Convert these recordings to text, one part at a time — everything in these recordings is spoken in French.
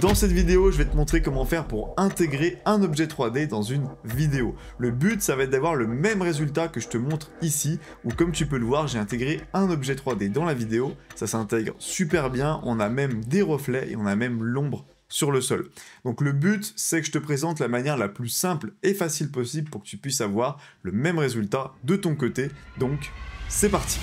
Dans cette vidéo, je vais te montrer comment faire pour intégrer un objet 3D dans une vidéo. Le but, ça va être d'avoir le même résultat que je te montre ici, où comme tu peux le voir, j'ai intégré un objet 3D dans la vidéo. Ça s'intègre super bien, on a même des reflets et on a même l'ombre sur le sol. Donc le but, c'est que je te présente la manière la plus simple et facile possible pour que tu puisses avoir le même résultat de ton côté. Donc, c'est parti.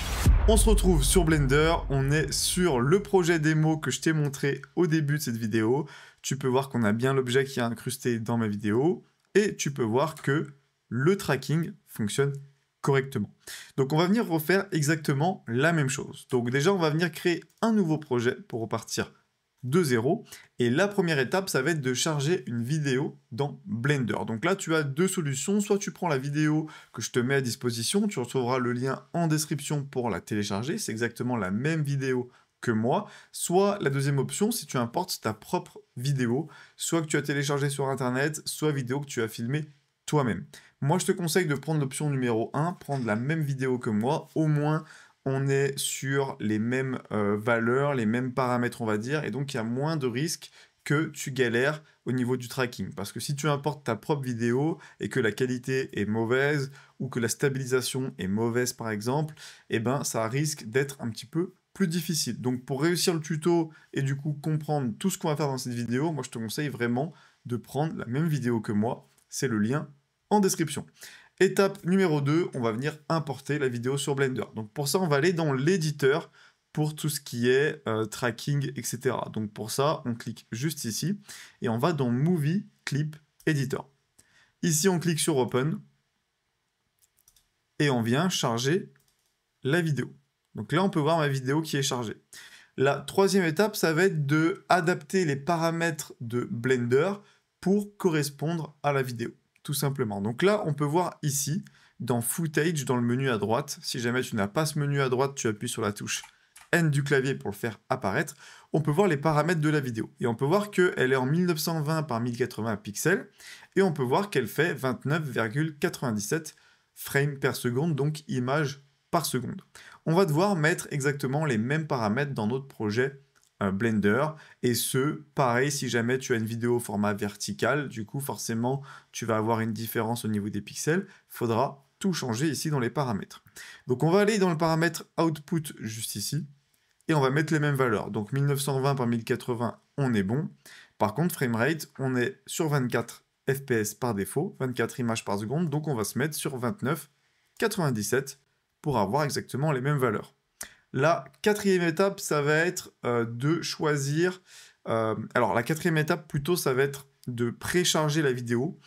On se retrouve sur Blender, on est sur le projet démo que je t'ai montré au début de cette vidéo. Tu peux voir qu'on a bien l'objet qui est incrusté dans ma vidéo et tu peux voir que le tracking fonctionne correctement. Donc on va venir refaire exactement la même chose. Donc déjà on va venir créer un nouveau projet pour repartir de zéro. Et la première étape, ça va être de charger une vidéo dans Blender. Donc là, tu as deux solutions. Soit tu prends la vidéo que je te mets à disposition, tu recevras le lien en description pour la télécharger. C'est exactement la même vidéo que moi. Soit la deuxième option, si tu importes ta propre vidéo, soit que tu as téléchargé sur Internet, soit vidéo que tu as filmée toi-même. Moi, je te conseille de prendre l'option numéro 1, prendre la même vidéo que moi, au moins on est sur les mêmes valeurs, les mêmes paramètres, on va dire, et donc il y a moins de risques que tu galères au niveau du tracking. Parce que si tu importes ta propre vidéo et que la qualité est mauvaise ou que la stabilisation est mauvaise par exemple, eh ben ça risque d'être un petit peu plus difficile. Donc pour réussir le tuto et du coup comprendre tout ce qu'on va faire dans cette vidéo, moi je te conseille vraiment de prendre la même vidéo que moi. C'est le lien en description. Étape numéro 2, on va venir importer la vidéo sur Blender. Donc pour ça, on va aller dans l'éditeur pour tout ce qui est tracking, etc. Donc pour ça, on clique juste ici et on va dans Movie Clip Editor. Ici, on clique sur Open et on vient charger la vidéo. Donc là, on peut voir ma vidéo qui est chargée. La troisième étape, ça va être de adapter les paramètres de Blender pour correspondre à la vidéo. Tout simplement. Donc là, on peut voir ici, dans Footage, dans le menu à droite, si jamais tu n'as pas ce menu à droite, tu appuies sur la touche N du clavier pour le faire apparaître, on peut voir les paramètres de la vidéo. Et on peut voir qu'elle est en 1920 par 1080 pixels, et on peut voir qu'elle fait 29,97 frames per seconde, donc images par seconde. On va devoir mettre exactement les mêmes paramètres dans notre projet Blender, et ce, pareil, si jamais tu as une vidéo au format vertical, du coup, forcément, tu vas avoir une différence au niveau des pixels, il faudra tout changer ici dans les paramètres. Donc, on va aller dans le paramètre Output, juste ici, et on va mettre les mêmes valeurs. Donc, 1920 par 1080, on est bon. Par contre, framerate, on est sur 24 FPS par défaut, 24 images par seconde, donc on va se mettre sur 29,97 pour avoir exactement les mêmes valeurs. La quatrième étape, ça va être de choisir... alors, la quatrième étape, plutôt, ça va être de précharger la vidéo.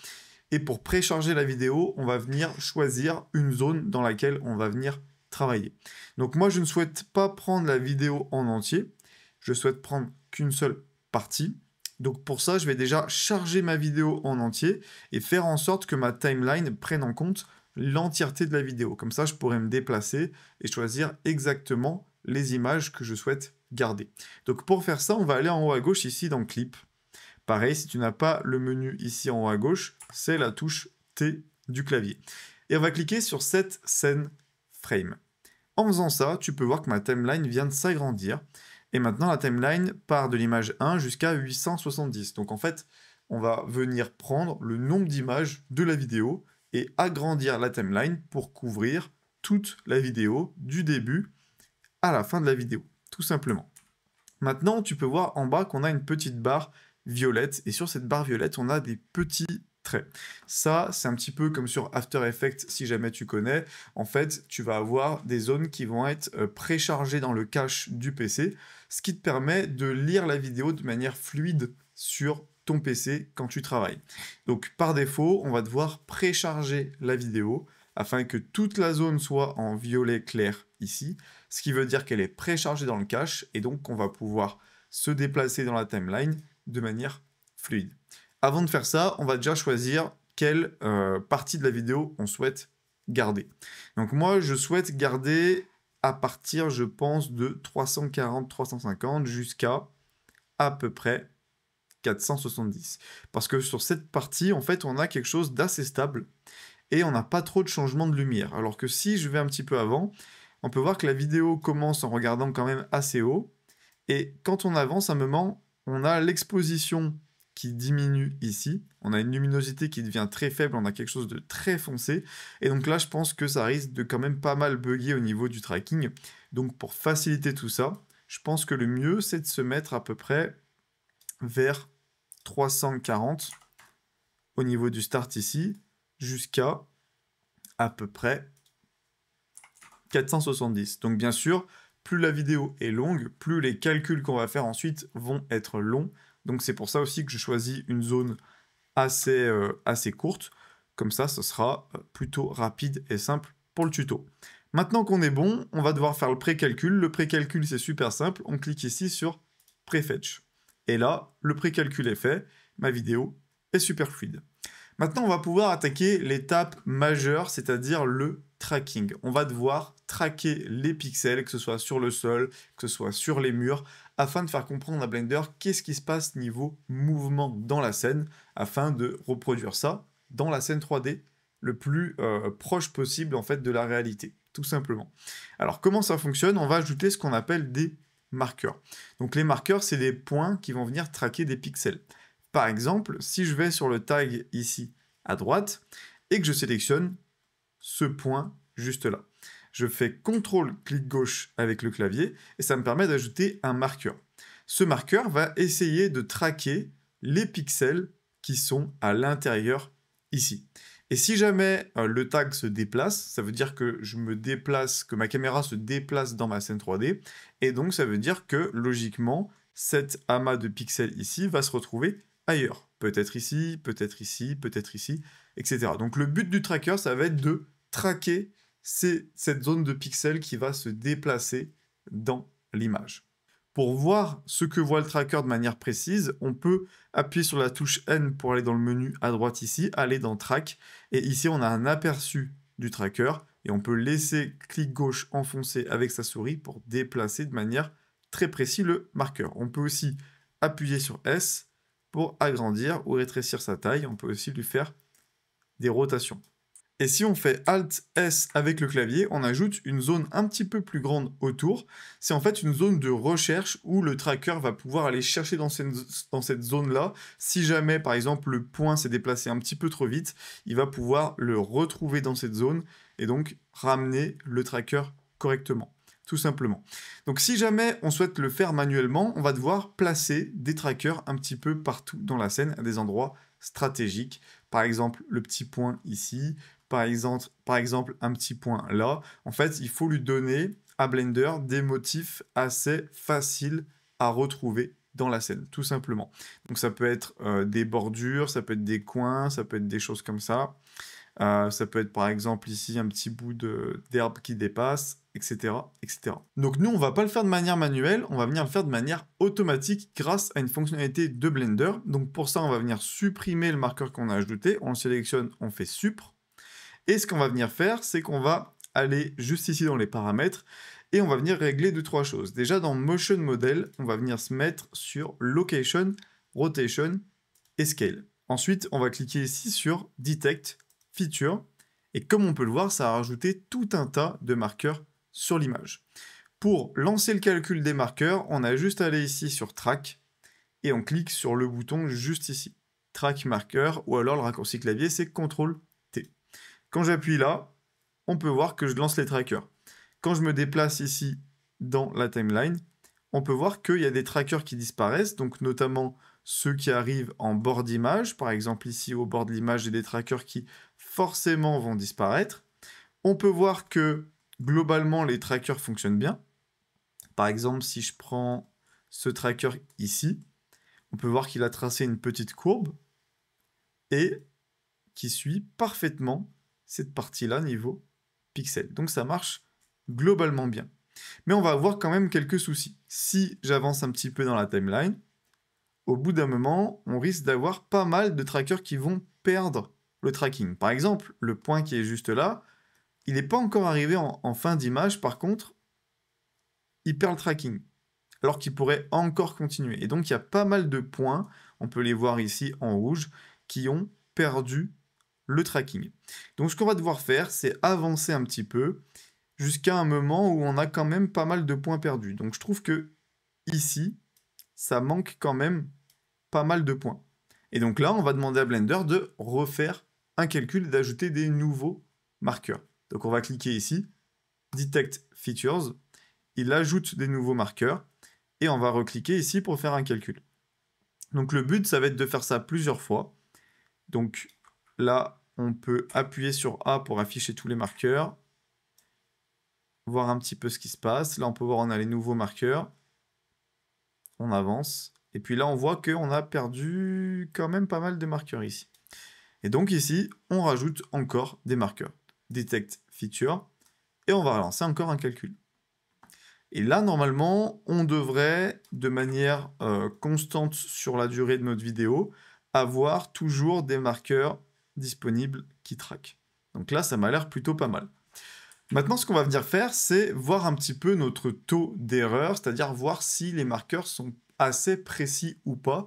Et pour précharger la vidéo, on va venir choisir une zone dans laquelle on va venir travailler. Donc moi, je ne souhaite pas prendre la vidéo en entier. Je souhaite prendre qu'une seule partie. Donc pour ça, je vais déjà charger ma vidéo en entier et faire en sorte que ma timeline prenne en compte l'entièreté de la vidéo. Comme ça, je pourrais me déplacer et choisir exactement les images que je souhaite garder. Donc pour faire ça, on va aller en haut à gauche ici dans Clip. Pareil, si tu n'as pas le menu ici en haut à gauche, c'est la touche T du clavier. Et on va cliquer sur cette scène frame. En faisant ça, tu peux voir que ma timeline vient de s'agrandir. Et maintenant, la timeline part de l'image 1 jusqu'à 870. Donc en fait, on va venir prendre le nombre d'images de la vidéo et agrandir la timeline pour couvrir toute la vidéo du début à la fin de la vidéo, tout simplement. Maintenant, tu peux voir en bas qu'on a une petite barre violette, et sur cette barre violette, on a des petits traits. Ça, c'est un petit peu comme sur After Effects, si jamais tu connais. En fait, tu vas avoir des zones qui vont être préchargées dans le cache du PC, ce qui te permet de lire la vidéo de manière fluide sur ton PC quand tu travailles. Donc par défaut, on va devoir précharger la vidéo afin que toute la zone soit en violet clair ici, ce qui veut dire qu'elle est préchargée dans le cache et donc qu'on va pouvoir se déplacer dans la timeline de manière fluide. Avant de faire ça, on va déjà choisir quelle partie de la vidéo on souhaite garder. Donc moi, je souhaite garder à partir, je pense, de 340-350 jusqu'à à peu près 470. Parce que sur cette partie, en fait, on a quelque chose d'assez stable et on n'a pas trop de changement de lumière. Alors que si je vais un petit peu avant, on peut voir que la vidéo commence en regardant quand même assez haut et quand on avance un moment, on a l'exposition qui diminue ici, on a une luminosité qui devient très faible, on a quelque chose de très foncé, et donc là je pense que ça risque de quand même pas mal bugger au niveau du tracking. Donc pour faciliter tout ça, je pense que le mieux c'est de se mettre à peu près vers 340 au niveau du start ici, jusqu'à à peu près 470. Donc bien sûr, plus la vidéo est longue, plus les calculs qu'on va faire ensuite vont être longs. Donc c'est pour ça aussi que je choisis une zone assez courte. Comme ça, ce sera plutôt rapide et simple pour le tuto. Maintenant qu'on est bon, on va devoir faire le pré-calcul. Le pré-calcul, c'est super simple. On clique ici sur Prefetch. Et là, le pré-calcul est fait. Ma vidéo est super fluide. Maintenant, on va pouvoir attaquer l'étape majeure, c'est-à-dire le tracking. On va devoir traquer les pixels, que ce soit sur le sol, que ce soit sur les murs, afin de faire comprendre à Blender qu'est-ce qui se passe niveau mouvement dans la scène, afin de reproduire ça dans la scène 3D le plus proche possible en fait de la réalité, tout simplement. Alors comment ça fonctionne? On va ajouter ce qu'on appelle des marqueurs. Donc les marqueurs, c'est des points qui vont venir traquer des pixels. Par exemple, si je vais sur le tag ici à droite et que je sélectionne ce point juste là, je fais CTRL clic gauche avec le clavier et ça me permet d'ajouter un marqueur. Ce marqueur va essayer de traquer les pixels qui sont à l'intérieur ici. Et si jamais le tag se déplace, ça veut dire que je me déplace, que ma caméra se déplace dans ma scène 3D, et donc ça veut dire que logiquement, cet amas de pixels ici va se retrouver ailleurs. Peut-être ici, peut-être ici, peut-être ici, etc. Donc le but du tracker, ça va être de traquer cette zone de pixels qui va se déplacer dans l'image. Pour voir ce que voit le tracker de manière précise, on peut appuyer sur la touche N pour aller dans le menu à droite ici, aller dans Track, et ici on a un aperçu du tracker, et on peut laisser clic gauche enfoncé avec sa souris pour déplacer de manière très précise le marqueur. On peut aussi appuyer sur S pour agrandir ou rétrécir sa taille, on peut aussi lui faire des rotations. Et si on fait Alt-S avec le clavier, on ajoute une zone un petit peu plus grande autour. C'est en fait une zone de recherche où le tracker va pouvoir aller chercher dans cette zone-là. Si jamais, par exemple, le point s'est déplacé un petit peu trop vite, il va pouvoir le retrouver dans cette zone et donc ramener le tracker correctement, tout simplement. Donc si jamais on souhaite le faire manuellement, on va devoir placer des trackers un petit peu partout dans la scène, à des endroits stratégiques. Par exemple, le petit point ici, par exemple, un petit point là. En fait, il faut lui donner à Blender des motifs assez faciles à retrouver dans la scène, tout simplement. Donc ça peut être des bordures, ça peut être des coins, ça peut être des choses comme ça. Ça peut être par exemple ici un petit bout d'herbe qui dépasse, etc., etc. Donc nous, on va pas le faire de manière manuelle, on va venir le faire de manière automatique grâce à une fonctionnalité de Blender. Donc pour ça, on va venir supprimer le marqueur qu'on a ajouté, on le sélectionne, on fait Supr. Et ce qu'on va venir faire, c'est qu'on va aller juste ici dans les paramètres et on va venir régler 2-3 choses. Déjà dans Motion Model, on va venir se mettre sur Location, Rotation et Scale. Ensuite, on va cliquer ici sur Detect, Feature, et comme on peut le voir, ça a rajouté tout un tas de marqueurs sur l'image. Pour lancer le calcul des marqueurs, on a juste à aller ici sur Track, et on clique sur le bouton juste ici. Track Marqueur, ou alors le raccourci clavier, c'est CTRL-T. Quand j'appuie là, on peut voir que je lance les trackers. Quand je me déplace ici dans la timeline, on peut voir qu'il y a des trackers qui disparaissent, donc notamment ceux qui arrivent en bord d'image. Par exemple, ici, au bord de l'image, j'ai des trackers qui forcément vont disparaître. On peut voir que, globalement, les trackers fonctionnent bien. Par exemple, si je prends ce tracker ici, on peut voir qu'il a tracé une petite courbe et qui suit parfaitement cette partie-là niveau pixel. Donc ça marche globalement bien. Mais on va avoir quand même quelques soucis. Si j'avance un petit peu dans la timeline, au bout d'un moment, on risque d'avoir pas mal de trackers qui vont perdre le tracking. Par exemple, le point qui est juste là, il n'est pas encore arrivé en fin d'image, par contre, il perd le tracking, alors qu'il pourrait encore continuer. Et donc il y a pas mal de points, on peut les voir ici en rouge, qui ont perdu le tracking. Donc ce qu'on va devoir faire, c'est avancer un petit peu jusqu'à un moment où on a quand même pas mal de points perdus. Donc je trouve que ici, ça manque quand même pas mal de points. Et donc là, on va demander à Blender de refaire un calcul et d'ajouter des nouveaux marqueurs. Donc on va cliquer ici, Detect Features, il ajoute des nouveaux marqueurs, et on va recliquer ici pour faire un calcul. Donc le but, ça va être de faire ça plusieurs fois. Donc là, on peut appuyer sur A pour afficher tous les marqueurs, voir un petit peu ce qui se passe. Là, on peut voir, on a les nouveaux marqueurs. On avance. Et puis là, on voit qu'on a perdu quand même pas mal de marqueurs ici. Et donc ici, on rajoute encore des marqueurs. Detect Feature. Et on va relancer encore un calcul. Et là, normalement, on devrait, de manière constante sur la durée de notre vidéo, avoir toujours des marqueurs disponibles qui traquent. Donc là, ça m'a l'air plutôt pas mal. Maintenant, ce qu'on va venir faire, c'est voir un petit peu notre taux d'erreur, c'est-à-dire voir si les marqueurs sont assez précis ou pas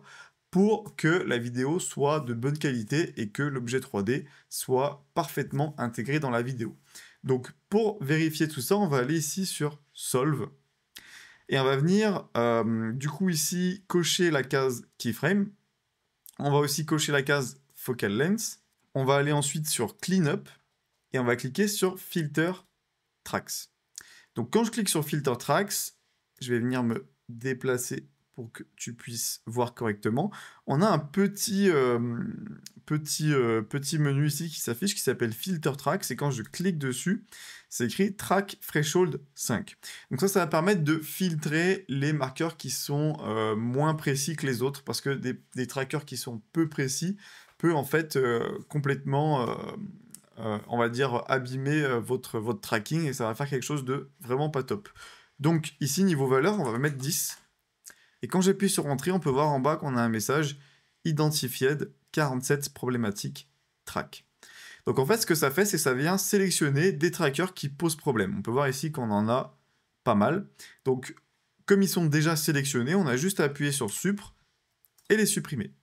pour que la vidéo soit de bonne qualité et que l'objet 3D soit parfaitement intégré dans la vidéo. Donc, pour vérifier tout ça, on va aller ici sur Solve. Et on va venir, du coup, ici, cocher la case Keyframe. On va aussi cocher la case Focal Length. On va aller ensuite sur Cleanup. Et on va cliquer sur Filter Tracks. Donc quand je clique sur Filter Tracks, je vais venir me déplacer pour que tu puisses voir correctement. On a un petit menu ici qui s'affiche qui s'appelle Filter Tracks et quand je clique dessus, c'est écrit Track Threshold 5. Donc ça va permettre de filtrer les marqueurs qui sont moins précis que les autres parce que des trackers qui sont peu précis peuvent en fait complètement on va dire, abîmer votre tracking et ça va faire quelque chose de vraiment pas top. Donc ici, niveau valeur, on va mettre 10. Et quand j'appuie sur Entrée, on peut voir en bas qu'on a un message Identified 47 problématiques track. Donc en fait, ce que ça fait, c'est que ça vient sélectionner des trackers qui posent problème. On peut voir ici qu'on en a pas mal. Donc, comme ils sont déjà sélectionnés, on a juste à appuyer sur Supr et les supprimer.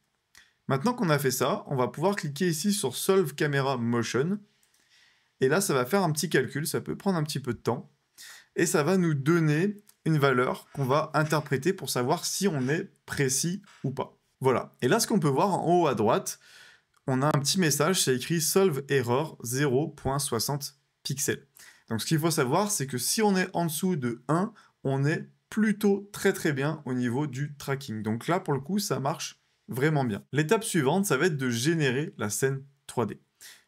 Maintenant qu'on a fait ça, on va pouvoir cliquer ici sur Solve Camera Motion. Et là, ça va faire un petit calcul, ça peut prendre un petit peu de temps. Et ça va nous donner une valeur qu'on va interpréter pour savoir si on est précis ou pas. Voilà. Et là, ce qu'on peut voir en haut à droite, on a un petit message, c'est écrit Solve Error 0.60 pixels. Donc ce qu'il faut savoir, c'est que si on est en dessous de 1, on est plutôt très bien au niveau du tracking. Donc là, pour le coup, ça marche vraiment bien. L'étape suivante, ça va être de générer la scène 3D.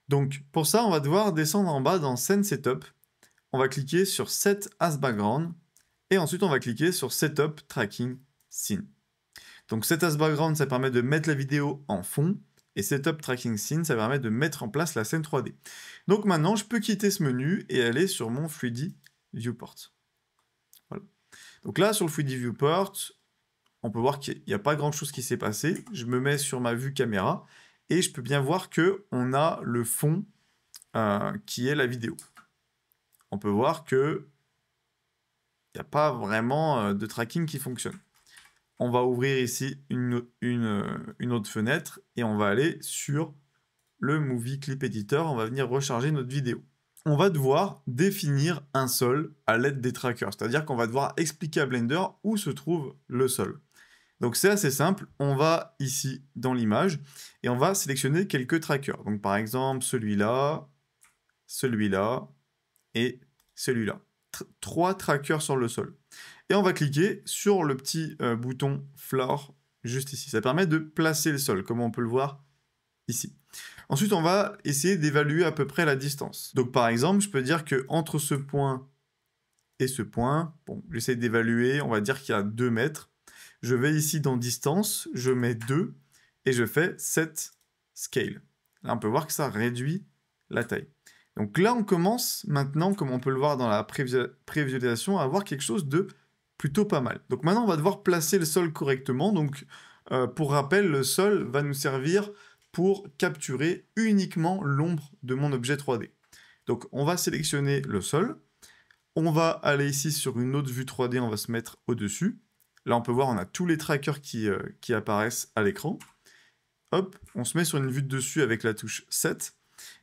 Donc pour ça, on va devoir descendre en bas dans Scene Setup. On va cliquer sur Set as Background et ensuite on va cliquer sur Setup Tracking Scene. Donc Set as Background, ça permet de mettre la vidéo en fond et Setup Tracking Scene, ça permet de mettre en place la scène 3D. Donc maintenant, je peux quitter ce menu et aller sur mon 3D Viewport. Voilà. Donc là, sur le 3D Viewport, on peut voir qu'il n'y a pas grand-chose qui s'est passé. Je me mets sur ma vue caméra et je peux bien voir qu'on a le fond qui est la vidéo. On peut voir qu'il n'y a pas vraiment de tracking qui fonctionne. On va ouvrir ici une autre fenêtre et on va aller sur le Movie Clip Editor. On va venir recharger notre vidéo. On va devoir définir un sol à l'aide des trackers, c'est-à-dire qu'on va devoir expliquer à Blender où se trouve le sol. Donc c'est assez simple, on va ici dans l'image et on va sélectionner quelques trackers. Donc par exemple celui-là, celui-là et celui-là. 3 trackers sur le sol. Et on va cliquer sur le petit bouton Floor juste ici. Ça permet de placer le sol, comme on peut le voir ici. Ensuite, on va essayer d'évaluer à peu près la distance. Donc par exemple, je peux dire que entre ce point et ce point, bon, j'essaie d'évaluer, on va dire qu'il y a 2 mètres. Je vais ici dans distance, je mets 2 et je fais Set Scale. Là, on peut voir que ça réduit la taille. Donc là, on commence maintenant, comme on peut le voir dans la prévisualisation, à avoir quelque chose de plutôt pas mal. Donc maintenant, on va devoir placer le sol correctement. Donc pour rappel, le sol va nous servir pour capturer uniquement l'ombre de mon objet 3D. Donc on va sélectionner le sol. On va aller ici sur une autre vue 3D, on va se mettre au-dessus. Là, on peut voir, on a tous les trackers qui apparaissent à l'écran. Hop, on se met sur une vue de dessus avec la touche Set.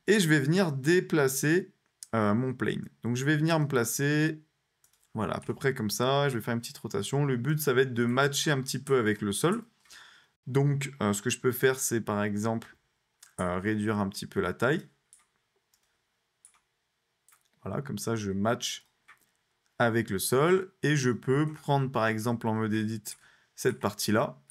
Et je vais venir déplacer mon plane. Donc je vais venir me placer Voilà, à peu près comme ça. Je vais faire une petite rotation. Le but, ça va être de matcher un petit peu avec le sol. Donc, ce que je peux faire, c'est par exemple réduire un petit peu la taille. Voilà, comme ça, je match avec le sol. Et je peux prendre, par exemple, en mode edit, cette partie-là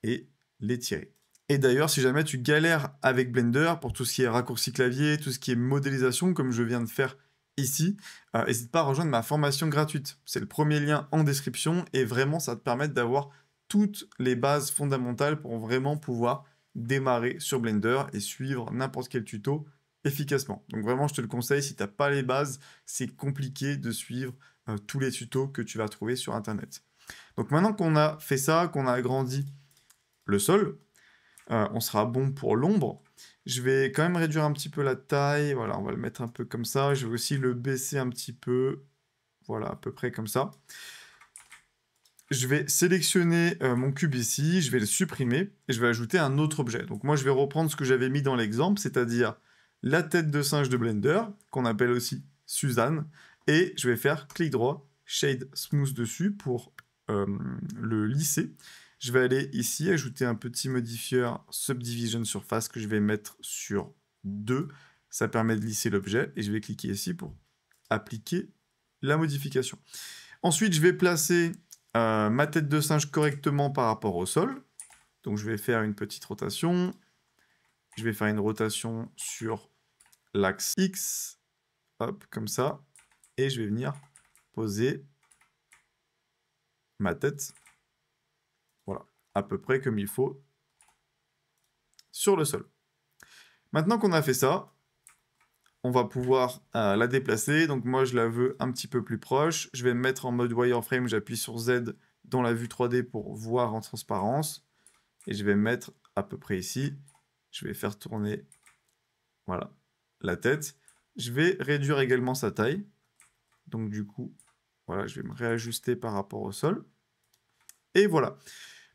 et l'étirer. Et d'ailleurs, si jamais tu galères avec Blender pour tout ce qui est raccourci clavier, tout ce qui est modélisation, comme je viens de faire ici, n'hésite pas à rejoindre ma formation gratuite. C'est le premier lien en description et vraiment, ça va te permettre d'avoir toutes les bases fondamentales pour vraiment pouvoir démarrer sur Blender et suivre n'importe quel tuto efficacement. Donc vraiment, je te le conseille, si tu n'as pas les bases, c'est compliqué de suivre tous les tutos que tu vas trouver sur Internet. Donc maintenant qu'on a fait ça, qu'on a agrandi le sol, on sera bon pour l'ombre. Je vais quand même réduire un petit peu la taille, voilà, on va le mettre un peu comme ça. Je vais aussi le baisser un petit peu, voilà, à peu près comme ça. Je vais sélectionner mon cube ici, je vais le supprimer et je vais ajouter un autre objet. Donc moi, je vais reprendre ce que j'avais mis dans l'exemple, c'est-à-dire la tête de singe de Blender, qu'on appelle aussi Suzanne, et je vais faire clic droit, Shade Smooth dessus pour le lisser. Je vais aller ici, ajouter un petit modifieur Subdivision Surface que je vais mettre sur 2. Ça permet de lisser l'objet, et je vais cliquer ici pour appliquer la modification. Ensuite, je vais placer ma tête de singe correctement par rapport au sol. Donc je vais faire une petite rotation. Je vais faire une rotation sur l'axe X. Hop, comme ça. Et je vais venir poser ma tête. Voilà, à peu près comme il faut sur le sol. Maintenant qu'on a fait ça, on va pouvoir la déplacer. Donc moi, je la veux un petit peu plus proche. Je vais me mettre en mode wireframe. J'appuie sur Z dans la vue 3D pour voir en transparence. Et je vais me mettre à peu près ici. Je vais faire tourner, voilà, la tête. Je vais réduire également sa taille. Donc du coup, voilà, je vais me réajuster par rapport au sol. Et voilà.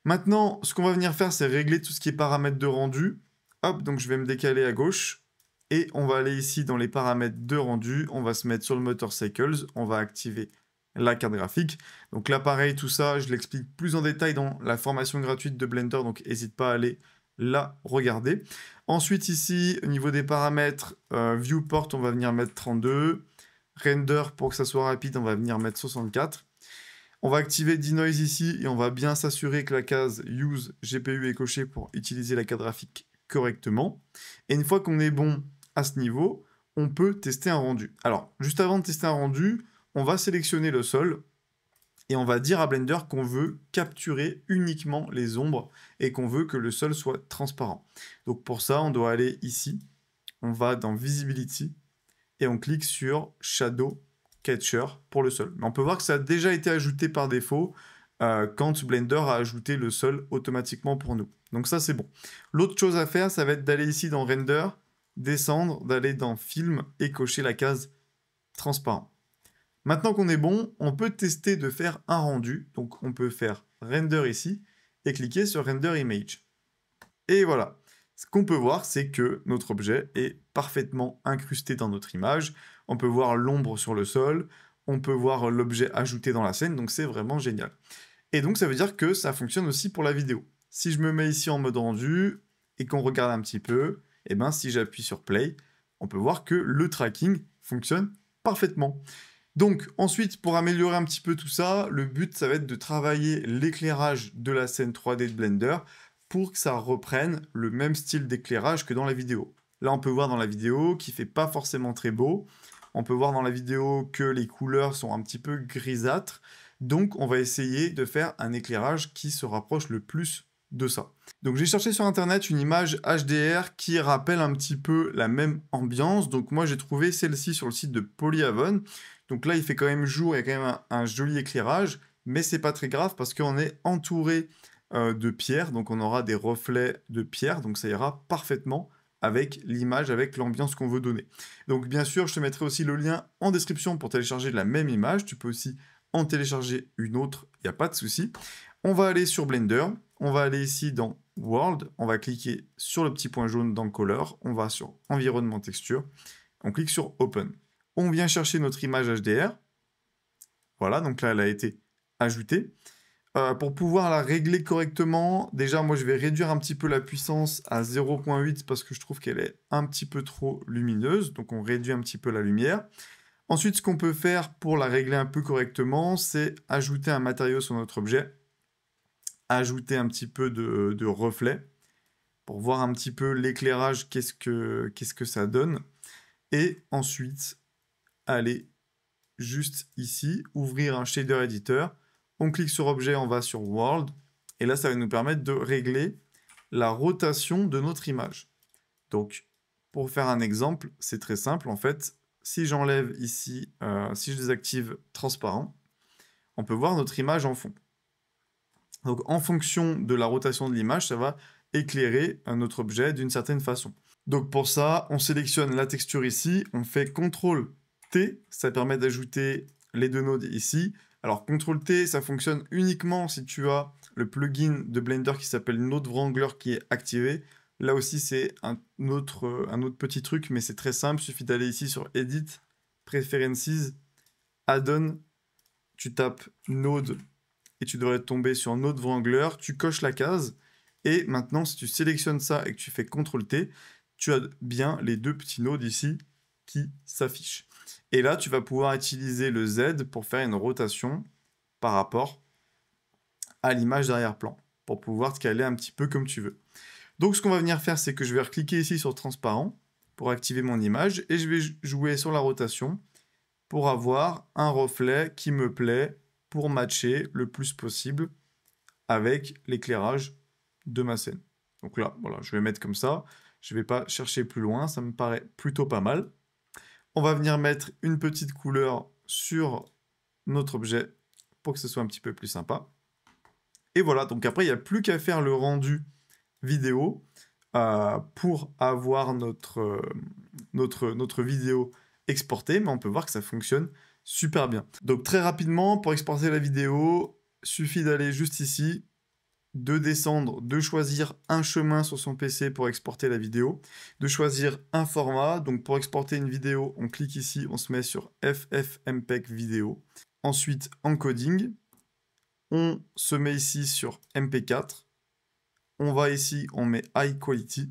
Maintenant, ce qu'on va venir faire, c'est régler tout ce qui est paramètres de rendu. Hop, donc je vais me décaler à gauche. Et on va aller ici dans les paramètres de rendu. On va se mettre sur le moteur Cycles. On va activer la carte graphique. Donc là, pareil, tout ça, je l'explique plus en détail dans la formation gratuite de Blender. Donc n'hésite pas à aller la regarder. Ensuite, ici, au niveau des paramètres, Viewport, on va venir mettre 32. Render, pour que ça soit rapide, on va venir mettre 64. On va activer Denoise ici et on va bien s'assurer que la case Use GPU est cochée pour utiliser la carte graphique correctement. Et une fois qu'on est bon à ce niveau, on peut tester un rendu. Alors, juste avant de tester un rendu, on va sélectionner le sol et on va dire à Blender qu'on veut capturer uniquement les ombres et qu'on veut que le sol soit transparent. Donc pour ça, on doit aller ici, on va dans Visibility et on clique sur Shadow Catcher pour le sol. Mais on peut voir que ça a déjà été ajouté par défaut quand Blender a ajouté le sol automatiquement pour nous. Donc ça, c'est bon. L'autre chose à faire, ça va être d'aller ici dans Render, descendre, d'aller dans Film et cocher la case Transparent. Maintenant qu'on est bon, on peut tester de faire un rendu. Donc on peut faire Render ici et cliquer sur Render Image. Et voilà. Ce qu'on peut voir, c'est que notre objet est parfaitement incrusté dans notre image. On peut voir l'ombre sur le sol, on peut voir l'objet ajouté dans la scène, donc c'est vraiment génial. Et donc ça veut dire que ça fonctionne aussi pour la vidéo. Si je me mets ici en mode rendu et qu'on regarde un petit peu, et ben si j'appuie sur Play, on peut voir que le tracking fonctionne parfaitement. Donc ensuite, pour améliorer un petit peu tout ça, le but ça va être de travailler l'éclairage de la scène 3D de Blender pour que ça reprenne le même style d'éclairage que dans la vidéo. Là, on peut voir dans la vidéo qu'il ne fait pas forcément très beau. On peut voir dans la vidéo que les couleurs sont un petit peu grisâtres. Donc, on va essayer de faire un éclairage qui se rapproche le plus de ça. Donc, j'ai cherché sur Internet une image HDR qui rappelle un petit peu la même ambiance. Donc, moi, j'ai trouvé celle-ci sur le site de Polyhaven. Donc là, il fait quand même jour, il y a quand même un joli éclairage. Mais c'est pas très grave parce qu'on est entouré de pierre, donc on aura des reflets de pierre, donc ça ira parfaitement avec l'image, avec l'ambiance qu'on veut donner. Donc bien sûr, je te mettrai aussi le lien en description pour télécharger la même image, tu peux aussi en télécharger une autre, il n'y a pas de souci. On va aller sur Blender, on va aller ici dans World, on va cliquer sur le petit point jaune dans Color, on va sur Environnement Texture, on clique sur Open. On vient chercher notre image HDR, Voilà, donc là, elle a été ajoutée. Pour pouvoir la régler correctement, déjà, moi, je vais réduire un petit peu la puissance à 0.8 parce que je trouve qu'elle est un petit peu trop lumineuse. Donc, on réduit un petit peu la lumière. Ensuite, ce qu'on peut faire pour la régler un peu correctement, c'est ajouter un matériau sur notre objet, ajouter un petit peu de reflet pour voir un petit peu l'éclairage, qu'est-ce que ça donne. Et ensuite, aller juste ici, ouvrir un shader editor. On clique sur objet, on va sur world. Et là, ça va nous permettre de régler la rotation de notre image. Donc, pour faire un exemple, c'est très simple. En fait, si j'enlève ici, si je désactive transparent, on peut voir notre image en fond. Donc, en fonction de la rotation de l'image, ça va éclairer notre objet d'une certaine façon. Donc, pour ça, on sélectionne la texture ici, on fait CTRL-T, ça permet d'ajouter les deux nodes ici. Alors, CTRL-T, ça fonctionne uniquement si tu as le plugin de Blender qui s'appelle Node Wrangler qui est activé. Là aussi, c'est un autre petit truc, mais c'est très simple. Il suffit d'aller ici sur Edit, Preferences, Add-on, tu tapes Node et tu devrais tomber sur Node Wrangler. Tu coches la case et maintenant, si tu sélectionnes ça et que tu fais CTRL-T, tu as bien les deux petits nodes ici qui s'affichent. Et là, tu vas pouvoir utiliser le Z pour faire une rotation par rapport à l'image d'arrière-plan, pour pouvoir te caler un petit peu comme tu veux. Donc, ce qu'on va venir faire, c'est que je vais recliquer ici sur transparent pour activer mon image et je vais jouer sur la rotation pour avoir un reflet qui me plaît pour matcher le plus possible avec l'éclairage de ma scène. Donc là, voilà, je vais mettre comme ça. Je ne vais pas chercher plus loin, ça me paraît plutôt pas mal. On va venir mettre une petite couleur sur notre objet pour que ce soit un petit peu plus sympa. Et voilà, donc après, il n'y a plus qu'à faire le rendu vidéo pour avoir notre vidéo exportée, mais on peut voir que ça fonctionne super bien. Donc très rapidement, pour exporter la vidéo, suffit d'aller juste ici, de descendre, de choisir un chemin sur son PC pour exporter la vidéo, de choisir un format. Donc pour exporter une vidéo, on clique ici, on se met sur FFmpeg vidéo. Ensuite, encoding, on se met ici sur MP4. On va ici, on met High Quality.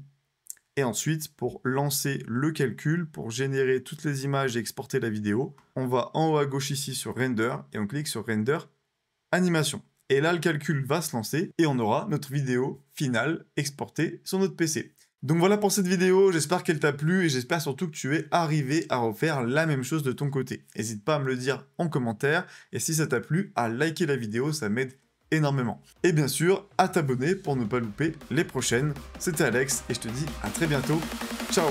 Et ensuite, pour lancer le calcul, pour générer toutes les images et exporter la vidéo, on va en haut à gauche ici sur Render et on clique sur Render Animation. Et là, le calcul va se lancer et on aura notre vidéo finale exportée sur notre PC. Donc voilà pour cette vidéo, j'espère qu'elle t'a plu et j'espère surtout que tu es arrivé à refaire la même chose de ton côté. N'hésite pas à me le dire en commentaire et si ça t'a plu, à liker la vidéo, ça m'aide énormément. Et bien sûr, à t'abonner pour ne pas louper les prochaines. C'était Alex et je te dis à très bientôt. Ciao!